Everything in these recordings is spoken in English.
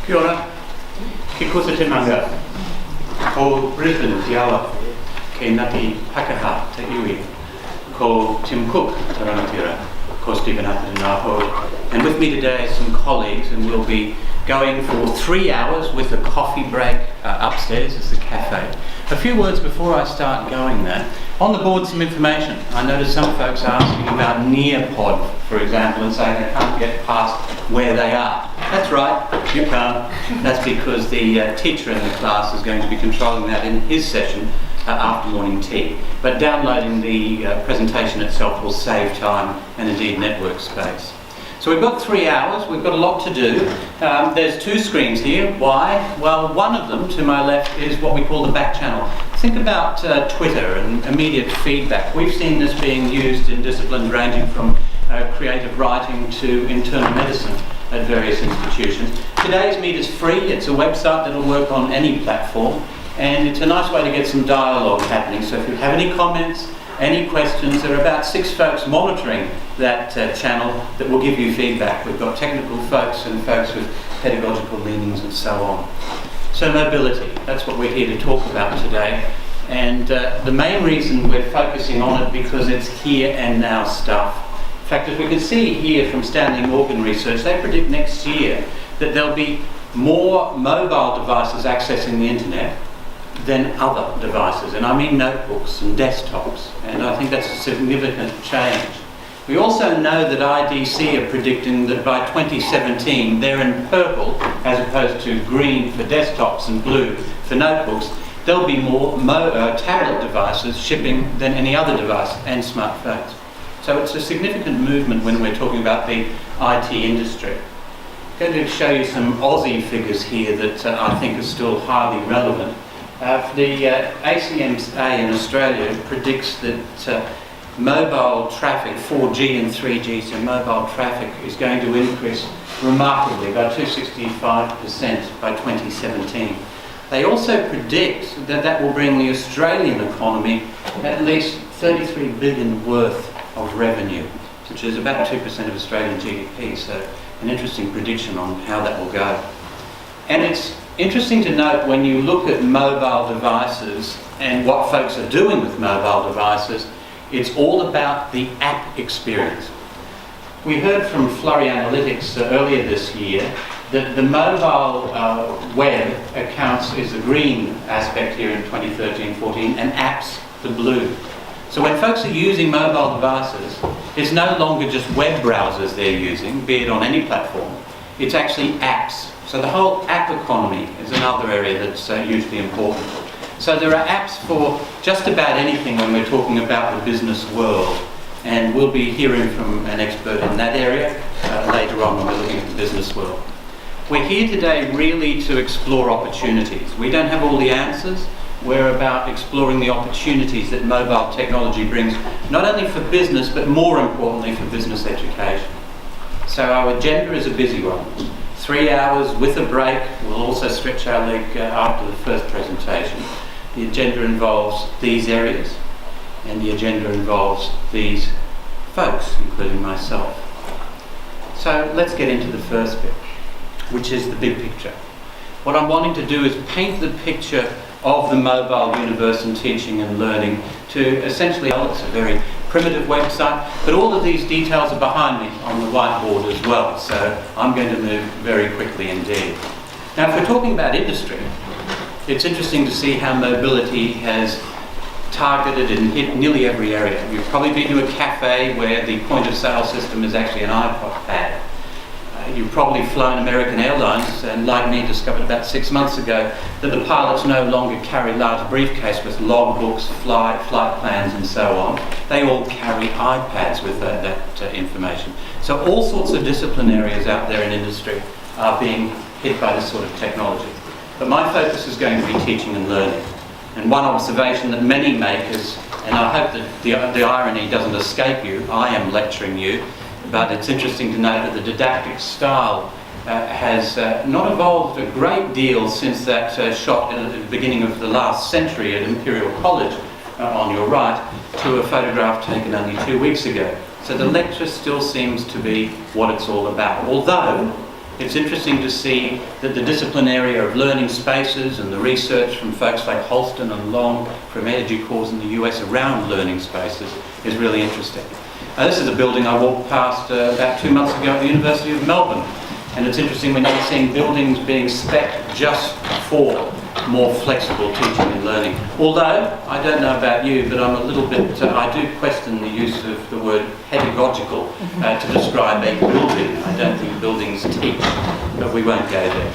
Kia ora, ki kusa te manga. Ko Brisbane te awa, ke Ngāti Pākehā te iwi. Ko Tim Cook te rangatira, ko Stephen Apatināho. And with me today are some colleagues, and we'll be going for 3 hours with a coffee break upstairs. It's the cafe. A few words before I start going there. On the board, some information. I noticed some folks asking about Nearpod, for example, and saying they can't get past where they are. That's right, you can't. That's because the teacher in the class is going to be controlling that in his session after morning tea. But downloading the presentation itself will save time and indeed network space. So we've got 3 hours, we've got a lot to do. There's 2 screens here. Why? Well, one of them, to my left, is what we call the back channel. Think about Twitter and immediate feedback. We've seen this being used in disciplines ranging from creative writing to internal medicine at various institutions. Today's Meet is free. It's a website that'll work on any platform, and it's a nice way to get some dialogue happening. So if you have any comments, any questions, there are about 6 folks monitoring that channel that will give you feedback. We've got technical folks and folks with pedagogical leanings and so on. So mobility, that's what we're here to talk about today. And the main reason we're focusing on it because it's here and now stuff. In fact, as we can see here from Standing Organ Research, they predict next year that there'll be more mobile devices accessing the internet than other devices, and I mean notebooks and desktops, and I think that's a significant change. We also know that IDC are predicting that by 2017 they're in purple as opposed to green for desktops and blue for notebooks. There'll be more tablet devices shipping than any other device, and smartphones. So it's a significant movement when we're talking about the IT industry. I'm going to show you some Aussie figures here that I think are still highly relevant. The ACMA in Australia predicts that mobile traffic, 4G and 3G, so mobile traffic is going to increase remarkably by 265% by 2017. They also predict that that will bring the Australian economy at least 33 billion worth of revenue, which is about 2% of Australian GDP, so an interesting prediction on how that will go. And it's interesting to note when you look at mobile devices and what folks are doing with mobile devices, it's all about the app experience. We heard from Flurry Analytics earlier this year that the mobile web accounts is the green aspect here in 2013-14 and apps the blue. So when folks are using mobile devices, it's no longer just web browsers they're using, be it on any platform, it's actually apps. So the whole app economy is another area that's hugely important. So there are apps for just about anything when we're talking about the business world, and we'll be hearing from an expert in that area later on when we're looking at the business world. We're here today really to explore opportunities. We don't have all the answers. We're about exploring the opportunities that mobile technology brings, not only for business, but more importantly for business education. So our agenda is a busy one. 3 hours with a break. We'll also stretch our leg after the first presentation. The agenda involves these areas, and the agenda involves these folks, including myself. So let's get into the first bit, which is the big picture. What I'm wanting to do is paint the picture of the mobile universe in teaching and learning to essentially, it's a very primitive website, but all of these details are behind me on the whiteboard as well, so I'm going to move very quickly indeed. Now, if we're talking about industry, it's interesting to see how mobility has targeted and hit nearly every area. You've probably been to a cafe where the point of sale system is actually an iPad. You've probably flown American Airlines and, like me, discovered about 6 months ago that the pilots no longer carry large briefcases with logbooks, flight plans and so on. They all carry iPads with that information. So all sorts of discipline areas out there in industry are being hit by this sort of technology. But my focus is going to be teaching and learning. And one observation that many make is, and I hope that the irony doesn't escape you, I am lecturing you, but it's interesting to note that the didactic style has not evolved a great deal since that shot at the beginning of the last century at Imperial College on your right to a photograph taken only 2 weeks ago. So the lecture still seems to be what it's all about. Although it's interesting to see that the discipline area of learning spaces and the research from folks like Holston and Long from EduCause in the US around learning spaces is really interesting. This is a building I walked past about 2 months ago at the University of Melbourne. And it's interesting, we're now seeing buildings being spec'd just for more flexible teaching and learning. Although, I don't know about you, but I'm a little bit, I do question the use of the word pedagogical to describe a building. I don't think buildings teach, but we won't go there.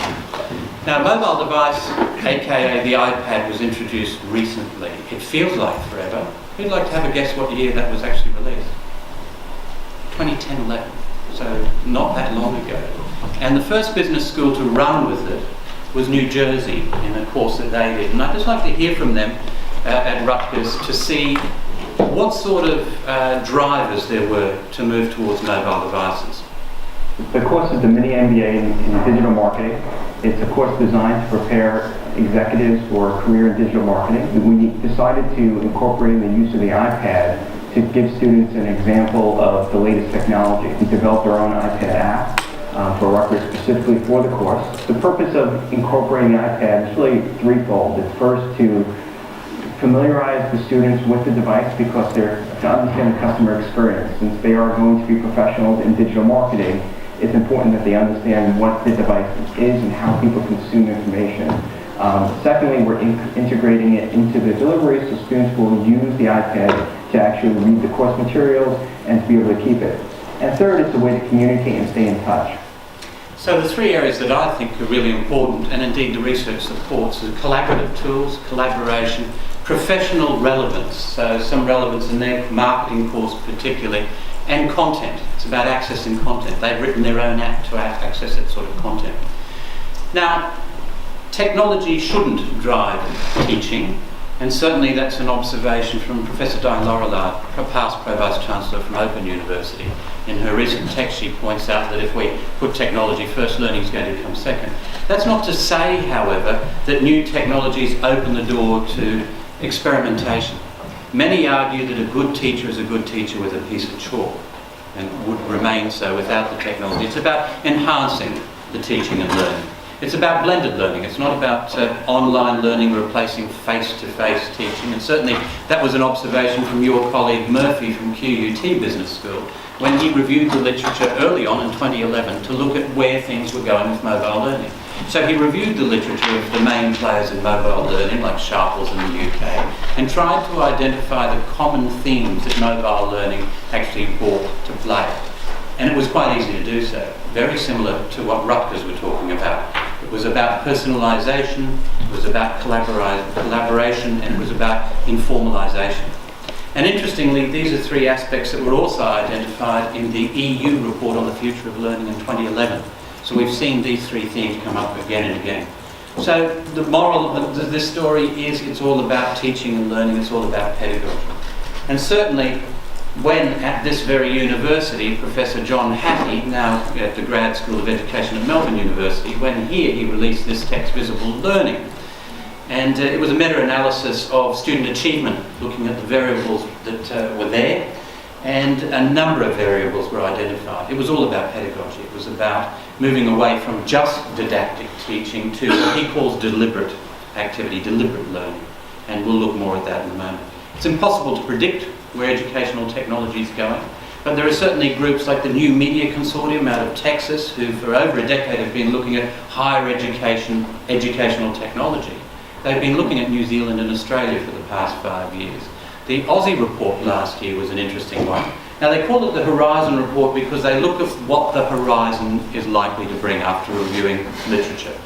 Now, a mobile device, aka the iPad, was introduced recently. It feels like forever. Who'd like to have a guess what year that was actually released? 2010-11, so not that long ago. And the first business school to run with it was New Jersey in a course that they did. And I'd just like to hear from them at Rutgers to see what sort of drivers there were to move towards mobile devices. The course is the mini MBA in digital marketing. It's a course designed to prepare executives for a career in digital marketing. We decided to incorporate the use of the iPad to give students an example of the latest technology. We developed our own iPad app for Rutgers specifically for the course. The purpose of incorporating the iPad is really threefold. It's first to familiarize the students with the device because they're to understand the customer experience. Since they are going to be professionals in digital marketing, it's important that they understand what the device is and how people consume information. Secondly, we're integrating it into the delivery so students will use the iPad to actually read the course materials and to be able to keep it. And third, it's a way to communicate and stay in touch. So the three areas that I think are really important, and indeed the research supports, are collaborative tools, collaboration, professional relevance, so some relevance in their marketing course particularly, and content. It's about accessing content. They've written their own app to access that sort of content. Now, technology shouldn't drive teaching, and certainly that's an observation from Professor Diane Laurillard, past Pro-Vice Chancellor from Open University. In her recent text, she points out that if we put technology first, learning is going to come second. That's not to say, however, that new technologies open the door to experimentation. Many argue that a good teacher is a good teacher with a piece of chalk and would remain so without the technology. It's about enhancing the teaching and learning. It's about blended learning. It's not about online learning replacing face-to-face teaching. And certainly that was an observation from your colleague Murphy from QUT Business School when he reviewed the literature early on in 2011 to look at where things were going with mobile learning. So he reviewed the literature of the main players in mobile learning, like Sharples in the UK, and tried to identify the common themes that mobile learning actually brought to play. And it was quite easy to do so, very similar to what Rutgers were talking about. It was about personalisation, it was about collaboration, and it was about informalisation. And interestingly, these are three aspects that were also identified in the EU report on the future of learning in 2011. So we've seen these three themes come up again and again. So the moral of this story is it's all about teaching and learning, it's all about pedagogy. And certainly, when at this very university, Professor John Hattie, now at the Grad School of Education at Melbourne University, when he released this text, Visible Learning. And it was a meta-analysis of student achievement, looking at the variables that were there, and a number of variables were identified. It was all about pedagogy. It was about moving away from just didactic teaching to what he calls deliberate activity, deliberate learning. And we'll look more at that in a moment. It's impossible to predict where educational technology is going, but there are certainly groups like the New Media Consortium out of Texas who for over a decade have been looking at higher education, educational technology. They've been looking at New Zealand and Australia for the past 5 years. The Aussie report last year was an interesting one. Now they call it the Horizon Report because they look at what the horizon is likely to bring after reviewing literature.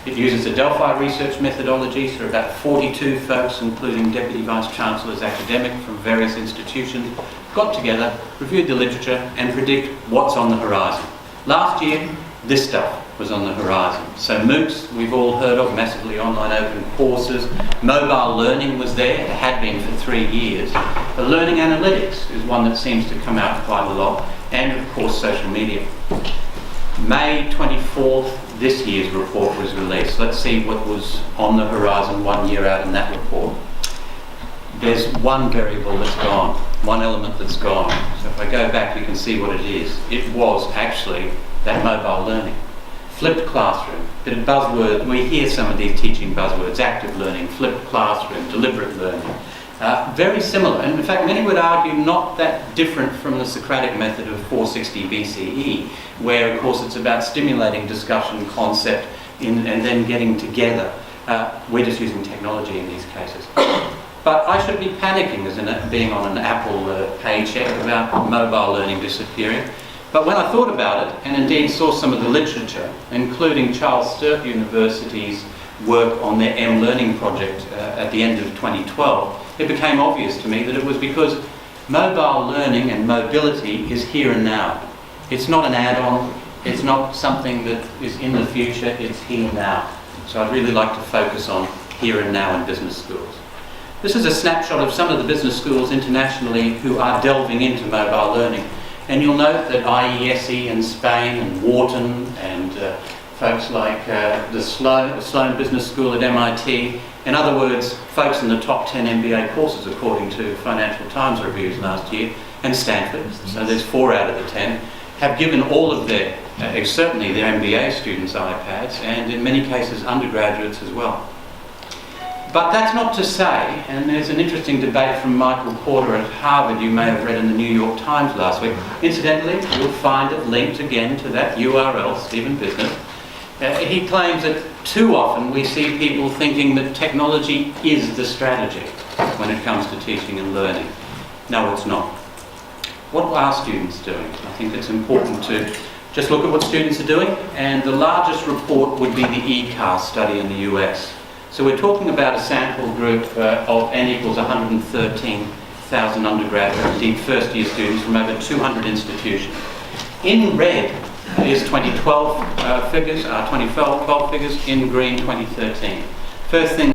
It uses a Delphi research methodology, so about 42 folks, including Deputy Vice Chancellors, academic from various institutions, got together, reviewed the literature and predict what's on the horizon. Last year, this stuff was on the horizon. So MOOCs, we've all heard of, massively online open courses. Mobile learning was there, it had been for 3 years. But learning analytics is one that seems to come out quite a lot, and of course social media. May 24th, this year's report was released. Let's see what was on the horizon 1 year out in that report. There's one variable that's gone, one element that's gone. So if I go back, you can see what it is. It was actually that mobile learning. Flipped classroom, bit of buzzword. We hear some of these teaching buzzwords: active learning, flipped classroom, deliberate learning. Very similar, and in fact many would argue not that different from the Socratic method of 460 BCE, where of course it's about stimulating discussion, concept, and then getting together. We're just using technology in these cases. But I should be panicking as being on an Apple paycheck about mobile learning disappearing. But when I thought about it, and indeed saw some of the literature, including Charles Sturt University's work on their M-Learning project at the end of 2012, it became obvious to me that it was because mobile learning and mobility is here and now. It's not an add-on, it's not something that is in the future, it's here now. So I'd really like to focus on here and now in business schools. This is a snapshot of some of the business schools internationally who are delving into mobile learning. And you'll note that IESE in Spain and Wharton and folks like the Sloan Business School at MIT, in other words, folks in the top 10 MBA courses according to Financial Times reviews last year, and Stanford, so there's 4 out of the 10, have given all of their, certainly their MBA students iPads, and in many cases undergraduates as well. But that's not to say, and there's an interesting debate from Michael Porter at Harvard you may have read in the New York Times last week. Incidentally, you'll find it linked again to that URL, Stephen Business. He claims that too often we see people thinking that technology is the strategy when it comes to teaching and learning. No, it's not. What are students doing? I think it's important to just look at what students are doing, and the largest report would be the ECAR study in the US. So we're talking about a sample group of n equals 113,000 undergraduates, indeed first year students from over 200 institutions. In red is 2012 figures, 2012 figures, in green 2013. First thing